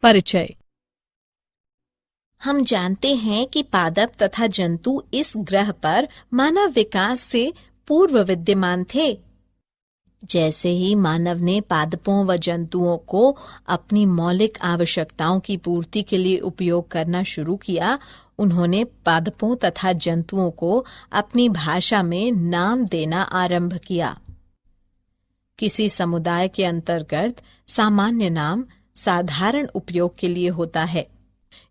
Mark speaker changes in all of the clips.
Speaker 1: परिचय।
Speaker 2: हम जानते हैं कि पादप तथा जंतु इस ग्रह पर मानव विकास से पूर्व विद्यमान थे। जैसे ही मानव ने पादपों व जंतुओं को अपनी मौलिक आवश्यकताओं की पूर्ति के लिए उपयोग करना शुरू किया, उन्होंने पादपों तथा जंतुओं को अपनी भाषा में नाम देना आरंभ किया। किसी समुदाय के अंतर्गत सामान्य नाम साधारण उपयोग के लिए होता है।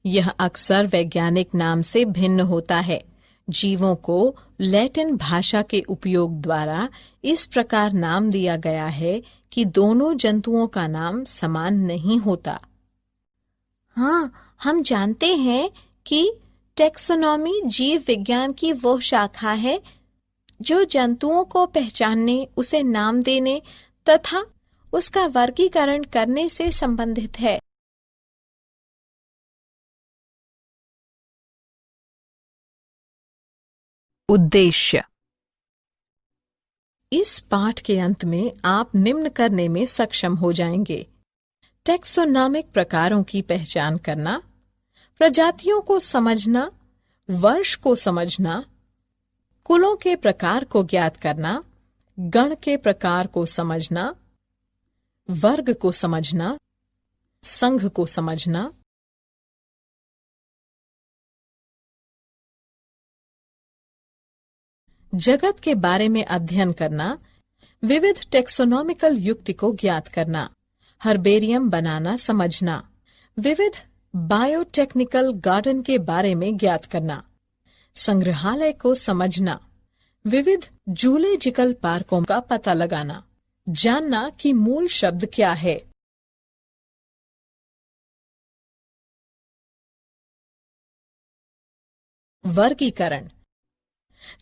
Speaker 2: यह अक्सर वैज्ञानिक नाम से भिन्न होता है। जीवों को लैटिन भाषा के उपयोग द्वारा इस प्रकार नाम दिया गया है कि दोनों जंतुओं का नाम समान नहीं होता। हाँ, हम जानते हैं कि टैक्सोनॉमी जीव विज्ञान की वो शाखा है जो जंतुओं को पहचानने, उसे नाम देने तथा उसका वर्गीकरण करने से संबंधित है।
Speaker 1: उद्देश्य।
Speaker 2: इस पाठ के अंत में आप निम्न करने में सक्षम हो जाएंगे: टैक्सोनॉमिक प्रकारों की पहचान करना, प्रजातियों को समझना, वर्ष को समझना, कुलों के प्रकार को ज्ञात करना, गण के प्रकार को समझना, वर्ग को समझना, संघ को समझना, जगत के बारे में अध्ययन करना, विविध टैक्सोनॉमिकल युक्ति को ज्ञात करना, हर्बेरियम बनाना समझना, विविध बायोटेक्निकल गार्डन के बारे में ज्ञात करना, संग्रहालय को समझना, विविध जूलॉजिकल पार्कों का पता लगाना, जानना कि मूल शब्द क्या है। वर्गीकरण।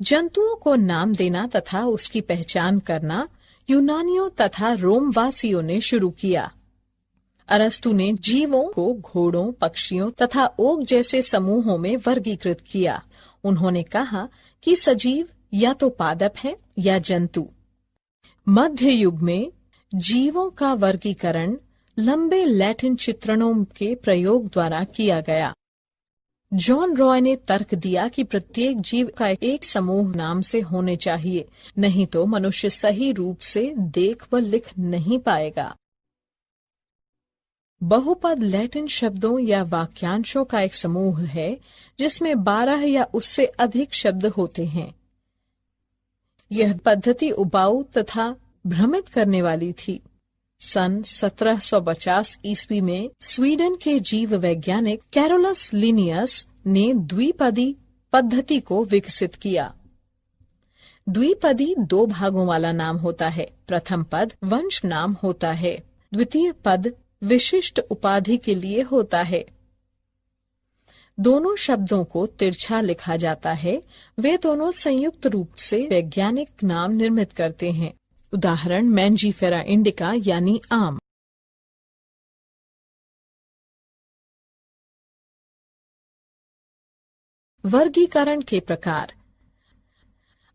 Speaker 2: जंतुओं को नाम देना तथा उसकी पहचान करना यूनानियों तथा रोमवासियों ने शुरू किया। अरस्तु ने जीवों को घोड़ों, पक्षियों तथा ओक जैसे समूहों में वर्गीकृत किया। उन्होंने कहा कि सजीव या तो पादप हैं या जंतु। मध्य युग में जीवों का वर्गीकरण लंबे लैटिन चित्रणों के प्रयोग द्वारा किया गया। जॉन रॉय ने तर्क दिया कि प्रत्येक जीव का एक समूह नाम से होने चाहिए, नहीं तो मनुष्य सही रूप से देख व लिख नहीं पाएगा। बहुपद लैटिन शब्दों या वाक्यांशों का एक समूह है जिसमें 12 या उससे अधिक शब्द होते हैं। यह पद्धति उबाऊ तथा भ्रमित करने वाली थी। सन 1750 ईस्वी में स्वीडन के जीव वैज्ञानिक कैरोलस लिनियस ने द्विपदी पद्धति को विकसित किया। द्विपदी 2 भागों वाला नाम होता है। प्रथम पद वंश नाम होता है, द्वितीय पद विशिष्ट उपाधि के लिए होता है। दोनों शब्दों को तिरछा लिखा जाता है। वे दोनों संयुक्त रूप से वैज्ञानिक नाम निर्मित करते हैं। उदाहरण मैंजीफेरा इंडिका यानी आम। वर्गीकरण के प्रकार।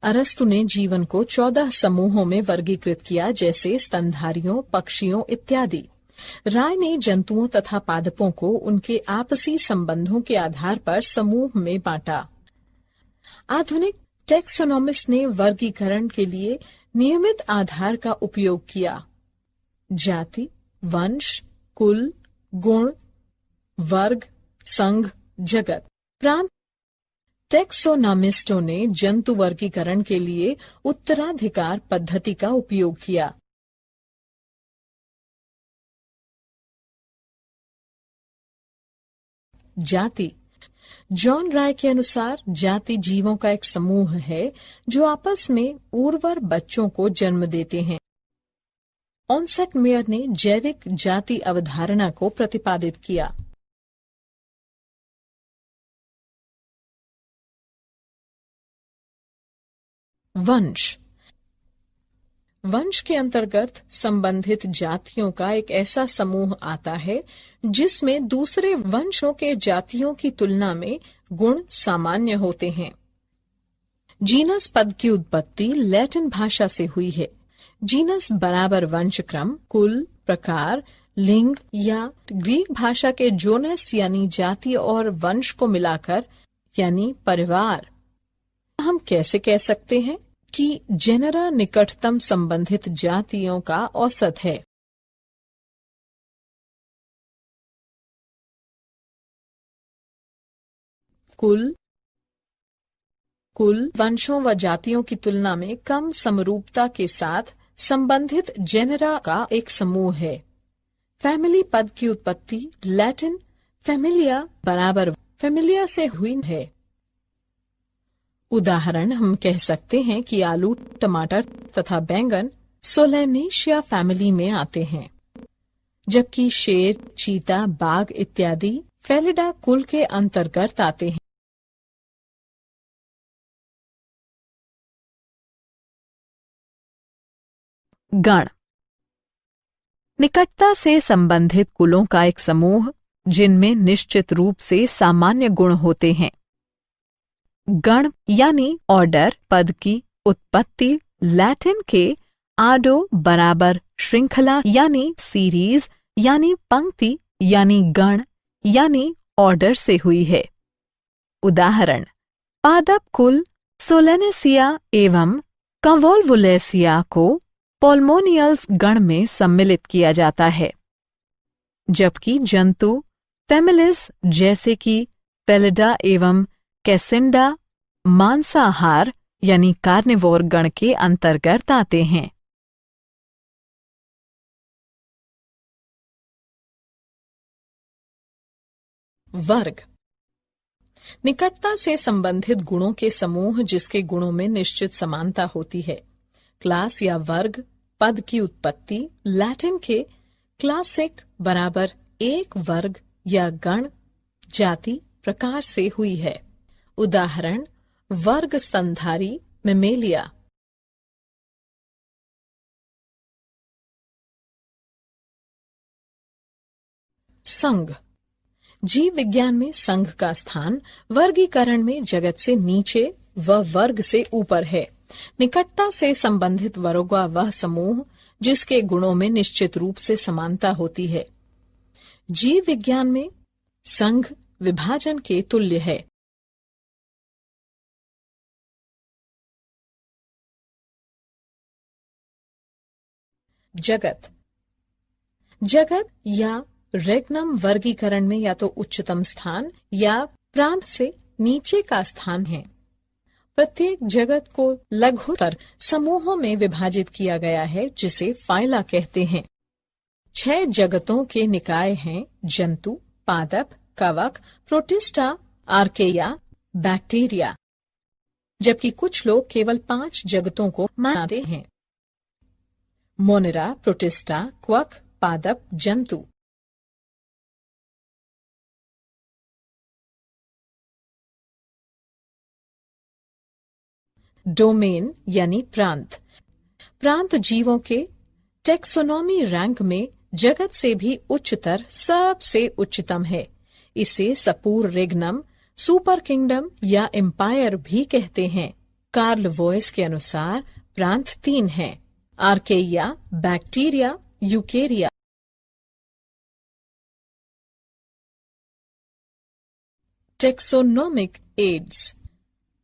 Speaker 2: अरस्तु ने जीवन को 14 समूहों में वर्गीकृत किया, जैसे स्तनधारियों, पक्षियों इत्यादि। राय ने जंतुओं तथा पादपों को उनके आपसी संबंधों के आधार पर समूह में बांटा। आधुनिक टैक्सोनॉमिस्ट ने वर्गीकरण के लिए नियमित आधार का उपयोग किया। जाति, वंश, कुल, गुण, वर्ग, संघ, जगत। प्रांत टैक्सोनॉमिस्टों ने जंतु वर्गीकरण के लिए उत्तराधिकार पद्धति का उपयोग किया। जाति। जॉन राय के अनुसार जाति जीवों का एक समूह है जो आपस में उर्वर बच्चों को जन्म देते हैं। ऑनसेट मेयर ने जैविक जाति अवधारणा को प्रतिपादित किया। वंश। वंश के अंतर्गत संबंधित जातियों का एक ऐसा समूह आता है जिसमें दूसरे वंशों के जातियों की तुलना में गुण सामान्य होते हैं। जीनस पद की उत्पत्ति लैटिन भाषा से हुई है। जीनस बराबर वंश क्रम, कुल, प्रकार, लिंग या ग्रीक भाषा के जोनस यानी जाति और वंश को मिलाकर यानी परिवार। हम कैसे कह सकते हैं कि जेनरा निकटतम संबंधित जातियों का औसत है। कुल वंशों व जातियों की तुलना में कम समरूपता के साथ संबंधित जेनरा का एक समूह है। फैमिली पद की उत्पत्ति लैटिन फैमिलिया बराबर फैमिलिया से हुई है। उदाहरण हम कह सकते हैं कि आलू, टमाटर तथा बैंगन सोलेनेशिया फैमिली में आते हैं, जबकि शेर, चीता, बाघ इत्यादि फेलिडा कुल के अंतर्गत आते हैं।
Speaker 1: गण निकटता से संबंधित कुलों का एक समूह जिनमें निश्चित रूप से सामान्य गुण होते हैं। गण यानी ऑर्डर पद की उत्पत्ति लैटिन के आडो बराबर श्रृंखला यानी सीरीज यानी पंक्ति यानी गण यानी ऑर्डर से हुई है। उदाहरण पादप कुल सोलेनेसिया एवं कंवोल्वुलेसिया को पोल्मोनियल्स गण में सम्मिलित किया जाता है, जबकि जंतु फैमिलीज जैसे कि फेलिडा एवं कैसिंडा मांसाहार यानी कार्निवोर गण के अंतर्गत आते हैं।
Speaker 2: वर्ग निकटता से संबंधित गुणों के समूह जिसके गुणों में निश्चित समानता होती है। क्लास या वर्ग पद की उत्पत्ति लैटिन के क्लासिक बराबर एक वर्ग या गण जाति प्रकार से हुई है। उदाहरण वर्ग स्तनधारी मेमेलिया। संघ जीव विज्ञान में संघ का स्थान वर्गीकरण में जगत से नीचे व वर्ग से ऊपर है। निकटता से संबंधित वर्गों वह समूह जिसके गुणों में निश्चित रूप से समानता होती है। जीव विज्ञान में संघ विभाजन के तुल्य है। जगत या रेगनम वर्गीकरण में या तो उच्चतम स्थान या प्रांत से नीचे का स्थान है। प्रत्येक जगत को लघुतर समूहों में विभाजित किया गया है जिसे फाइला कहते हैं। 6 जगतों के निकाय हैं जंतु, पादप, कवक, प्रोटिस्टा, आर्केया, बैक्टीरिया, जबकि कुछ लोग केवल 5 जगतों को मानते हैं। मोनेरा, प्रोटिस्टा, क्वक, पादप, जंतु। डोमेन यानी प्रांत। प्रांत जीवों के टेक्सोनॉमी रैंक में जगत से भी उच्चतर सबसे उच्चतम है। इसे सपूर रेगनम, सुपर किंगडम या एम्पायर भी कहते हैं। कार्ल वॉयस के अनुसार प्रांत 3 हैं: आर्केया, बैक्टीरिया, यूकेरिया। टेक्सोनोमिक एड्स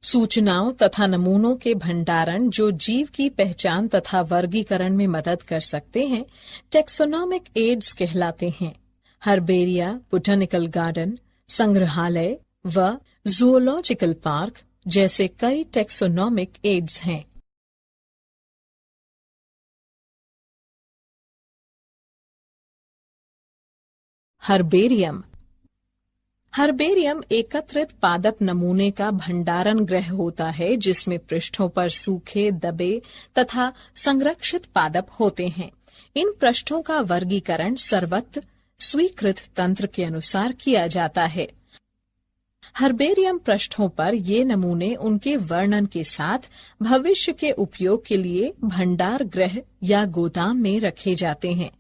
Speaker 2: सूचनाओं तथा नमूनों के भंडारण जो जीव की पहचान तथा वर्गीकरण में मदद कर सकते हैं टेक्सोनोमिक एड्स कहलाते हैं। हर्बेरिया, बोटैनिकल गार्डन, संग्रहालय व जूलॉजिकल पार्क जैसे कई टेक्सोनोमिक एड्स हैं। हर्बेरियम एकत्रित पादप नमूने का भंडारण गृह होता है जिसमें पृष्ठों पर सूखे, दबे तथा संरक्षित पादप होते हैं। इन पृष्ठों का वर्गीकरण सर्वत्र स्वीकृत तंत्र के अनुसार किया जाता है। हर्बेरियम पृष्ठों पर ये नमूने उनके वर्णन के साथ भविष्य के उपयोग के लिए भंडार गृह या गोदाम में रखे जाते हैं।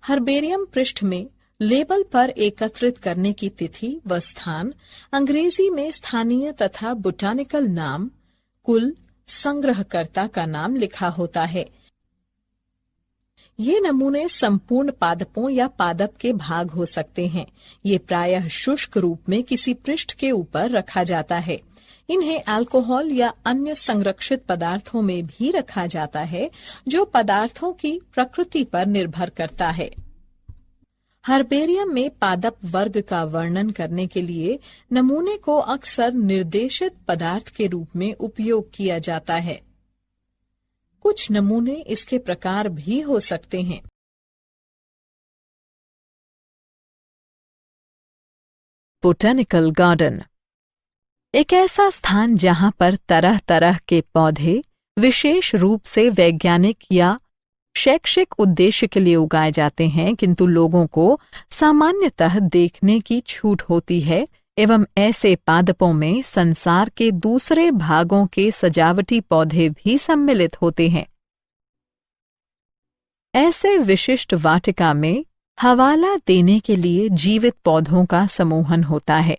Speaker 2: हर्बेरियम पृष्ठ में लेबल पर एकत्रित करने की तिथि व स्थान, अंग्रेजी में स्थानीय तथा बोटानिकल नाम, कुल, संग्रहकर्ता का नाम लिखा होता है। ये नमूने संपूर्ण पादपों या पादप के भाग हो सकते हैं। ये प्रायः शुष्क रूप में किसी पृष्ठ के ऊपर रखा जाता है। इन्हें अल्कोहल या अन्य संरक्षित पदार्थों में भी रखा जाता है, जो पदार्थों की प्रकृति पर निर्भर करता है। हर्बेरियम में पादप वर्ग का वर्णन करने के लिए नमूने को अक्सर निर्देशित पदार्थ के रूप में उपयोग किया जाता है। कुछ नमूने इसके प्रकार भी हो सकते हैं।
Speaker 1: बोटेनिकल गार्डन एक ऐसा स्थान जहां पर तरह तरह के पौधे विशेष रूप से वैज्ञानिक या शैक्षिक उद्देश्य के लिए उगाए जाते हैं, किंतु लोगों को सामान्यतः देखने की छूट होती है एवं ऐसे पादपों में संसार के दूसरे भागों के सजावटी पौधे भी सम्मिलित होते हैं। ऐसे विशिष्ट वाटिका में हवाला देने के लिए जीवित पौधों का समूहन होता है।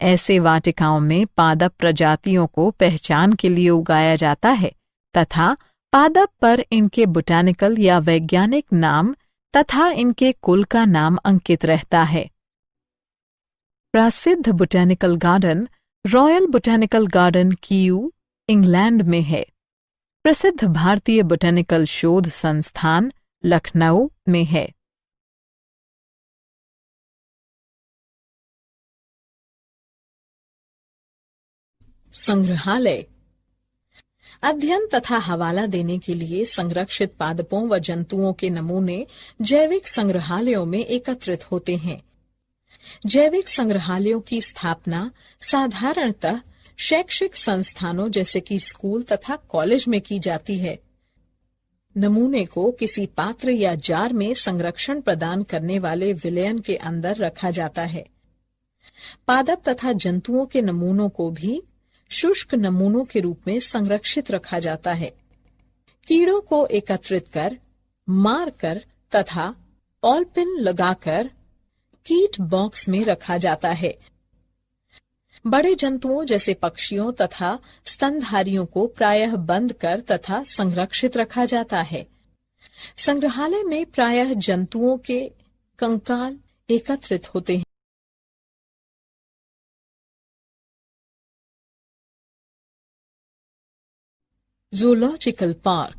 Speaker 1: ऐसे वाटिकाओं में पादप प्रजातियों को पहचान के लिए उगाया जाता है तथा पादप पर इनके बोटेनिकल या वैज्ञानिक नाम तथा इनके कुल का नाम अंकित रहता है। प्रसिद्ध botanical garden royal botanical garden Kew, England में है। प्रसिद्ध भारतीय बोटेनिकल शोध संस्थान लखनऊ में है।
Speaker 2: संग्रहालय अध्ययन तथा हवाला देने के लिए संरक्षित पादपों व जंतुओं के नमूने जैविक संग्रहालयों में एकत्रित होते हैं। जैविक संग्रहालयों की स्थापना साधारणतः शैक्षिक संस्थानों जैसे कि स्कूल तथा कॉलेज में की जाती है। नमूने को किसी पात्र या जार में संरक्षण प्रदान करने वाले विलयन के अंदर रखा जाता है। पादप तथा जंतुओं के नमूनों को भी शुष्क नमूनों के रूप में संरक्षित रखा जाता है। कीड़ों को एकत्रित कर, मारकर तथा ऑलपिन लगाकर कीट बॉक्स में रखा जाता है। बड़े जंतुओं जैसे पक्षियों तथा स्तनधारियों को प्रायः बंद कर तथा संरक्षित रखा जाता है। संग्रहालय में प्रायः जंतुओं के कंकाल एकत्रित होते हैं। जूलॉजिकल पार्क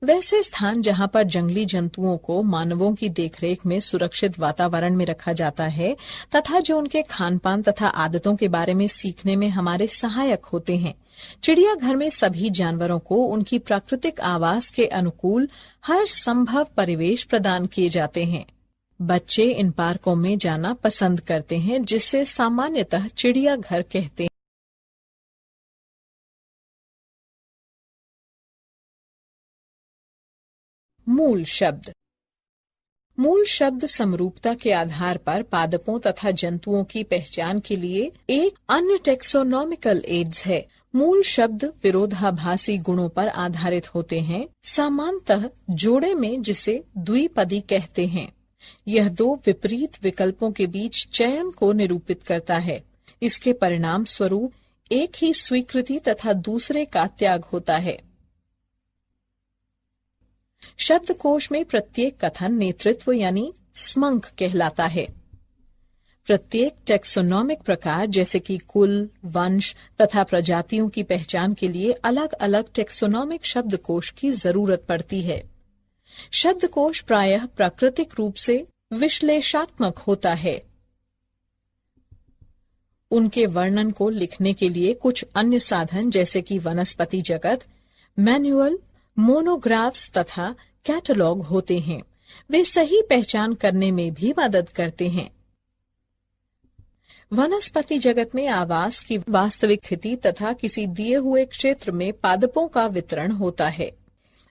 Speaker 2: वैसे स्थान जहां पर जंगली जंतुओं को मानवों की देखरेख में सुरक्षित वातावरण में रखा जाता है तथा जो उनके खानपान तथा आदतों के बारे में सीखने में हमारे सहायक होते हैं। चिड़ियाघर में सभी जानवरों को उनकी प्राकृतिक आवास के अनुकूल हर संभव परिवेश प्रदान किए जाते हैं। बच्चे इन पार्कों में जाना पसंद करते हैं, जिससे सामान्यतः चिड़ियाघर कहते हैं। मूल शब्द समरूपता के आधार पर पादपों तथा जंतुओं की पहचान के लिए एक अन्य टेक्सोनॉमिकल एड्स है। मूल शब्द विरोधाभासी गुणों पर आधारित होते हैं, सामान्यतः जोड़े में जिसे द्विपदी कहते हैं। यह दो विपरीत विकल्पों के बीच चयन को निरूपित करता है। इसके परिणाम स्वरूप एक ही स्वीकृति तथा दूसरे का त्याग होता है। शब्दकोश में प्रत्येक कथन नेतृत्व यानी स्मंक कहलाता है। प्रत्येक टेक्सोनॉमिक प्रकार जैसे कि कुल, वंश तथा प्रजातियों की पहचान के लिए अलग अलग टेक्सोनॉमिक शब्दकोश की जरूरत पड़ती है। शब्दकोश प्रायः प्राकृतिक रूप से विश्लेषणात्मक होता है। उनके वर्णन को लिखने के लिए कुछ अन्य साधन जैसे कि वनस्पति जगत, मैनुअल, मोनोग्राफ्स तथा कैटलॉग होते हैं। वे सही पहचान करने में भी मदद करते हैं। वनस्पति जगत में आवास की वास्तविक स्थिति तथा किसी दिए हुए क्षेत्र में पादपों का वितरण होता है।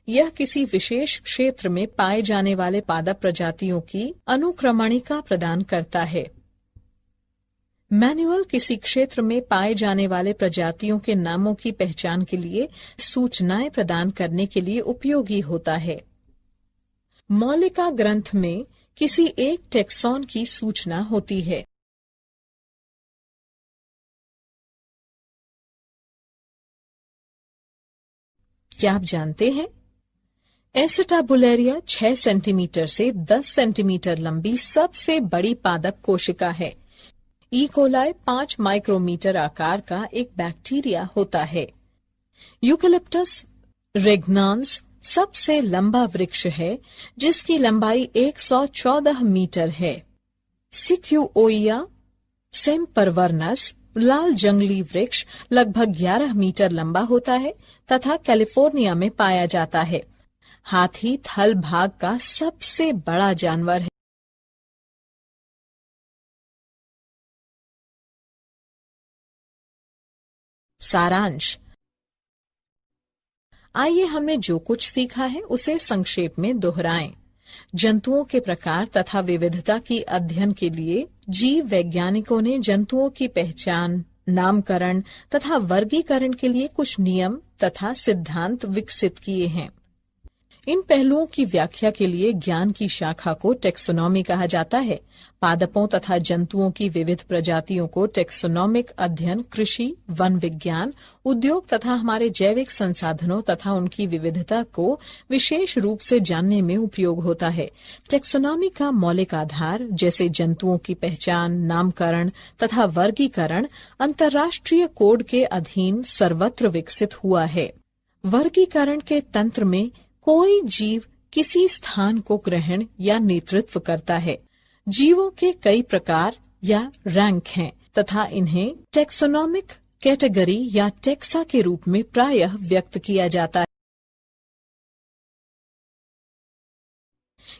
Speaker 2: यह किसी विशेष क्षेत्र में पाए जाने वाले पादप प्रजातियों की अनुक्रमणिका प्रदान करता है। मैनुअल किसी क्षेत्र में पाए जाने वाले प्रजातियों के नामों की पहचान के लिए सूचनाएं प्रदान करने के लिए उपयोगी होता है। मौलिका ग्रंथ में किसी एक टेक्सॉन की सूचना होती है। क्या आप जानते हैं एसिटाबुलेरिया 6 सेंटीमीटर से 10 सेंटीमीटर लंबी सबसे बड़ी पादप कोशिका है। ई कोलाई 5 माइक्रोमीटर आकार का एक बैक्टीरिया होता है। यूकेलिप्टस रेग्नान्स सबसे लंबा वृक्ष है, जिसकी लंबाई 114 मीटर है। सिक्यूओइया सेम्परवर्नस लाल जंगली वृक्ष लगभग 11 मीटर लंबा होता है तथा कैलिफोर्निया में पाया जाता है। हाथी थल भाग का सबसे बड़ा जानवर है। सारांश। आइए हमने जो कुछ सीखा है उसे संक्षेप में दोहराएं। जंतुओं के प्रकार तथा विविधता की अध्ययन के लिए जीव वैज्ञानिकों ने जंतुओं की पहचान, नामकरण तथा वर्गीकरण के लिए कुछ नियम तथा सिद्धांत विकसित किए हैं। इन पहलुओं की व्याख्या के लिए ज्ञान की शाखा को टेक्सोनॉमी कहा जाता है। पादपों तथा जंतुओं की विविध प्रजातियों को टेक्सोनॉमिक अध्ययन कृषि, वन विज्ञान, उद्योग तथा हमारे जैविक संसाधनों तथा उनकी विविधता को विशेष रूप से जानने में उपयोग होता है। टेक्सोनॉमी का मौलिक आधार जैसे जंतुओं की पहचान, नामकरण तथा वर्गीकरण अंतर्राष्ट्रीय कोड के अधीन सर्वत्र विकसित हुआ है। वर्गीकरण के तंत्र में कोई जीव किसी स्थान को ग्रहण या नेतृत्व करता है। जीवों के कई प्रकार या रैंक हैं तथा इन्हें टेक्सोनॉमिक कैटेगरी या टेक्सा के रूप में प्रायः व्यक्त किया जाता है।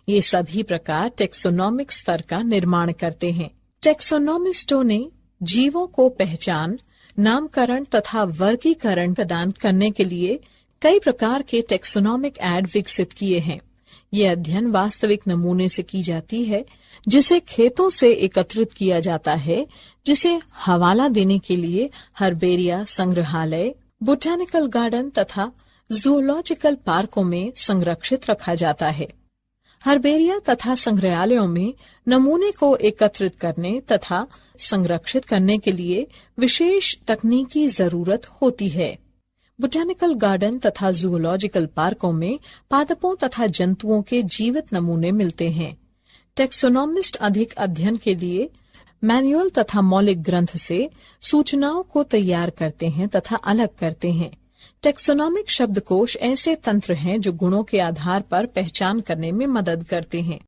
Speaker 2: ये सभी प्रकार टेक्सोनॉमिक स्तर का निर्माण करते हैं। टेक्सोनॉमिस्टों ने जीवों को पहचान, नामकरण तथा वर्गीकरण प्रदान करने के लिए कई प्रकार के टेक्सोनॉमिक ऐड विकसित किए हैं। ये अध्ययन वास्तविक नमूने से की जाती है, जिसे खेतों से एकत्रित किया जाता है, जिसे हवाला देने के लिए हर्बेरिया संग्रहालय, बोटैनिकल गार्डन तथा जूलॉजिकल पार्कों में संरक्षित रखा जाता है। हर्बेरिया तथा संग्रहालयों में नमूने को एकत्रित करने तथा संरक्षित करने के लिए विशेष तकनीकी जरूरत होती है। बोटैनिकल गार्डन तथा जूलॉजिकल पार्कों में पादपों तथा जंतुओं के जीवित नमूने मिलते हैं। टेक्सोनॉमिस्ट अधिक अध्ययन के लिए मैनुअल तथा मौलिक ग्रंथ से सूचनाओं को तैयार करते हैं तथा अलग करते हैं। टेक्सोनॉमिक शब्दकोश ऐसे तंत्र हैं जो गुणों के आधार पर पहचान करने में मदद करते हैं।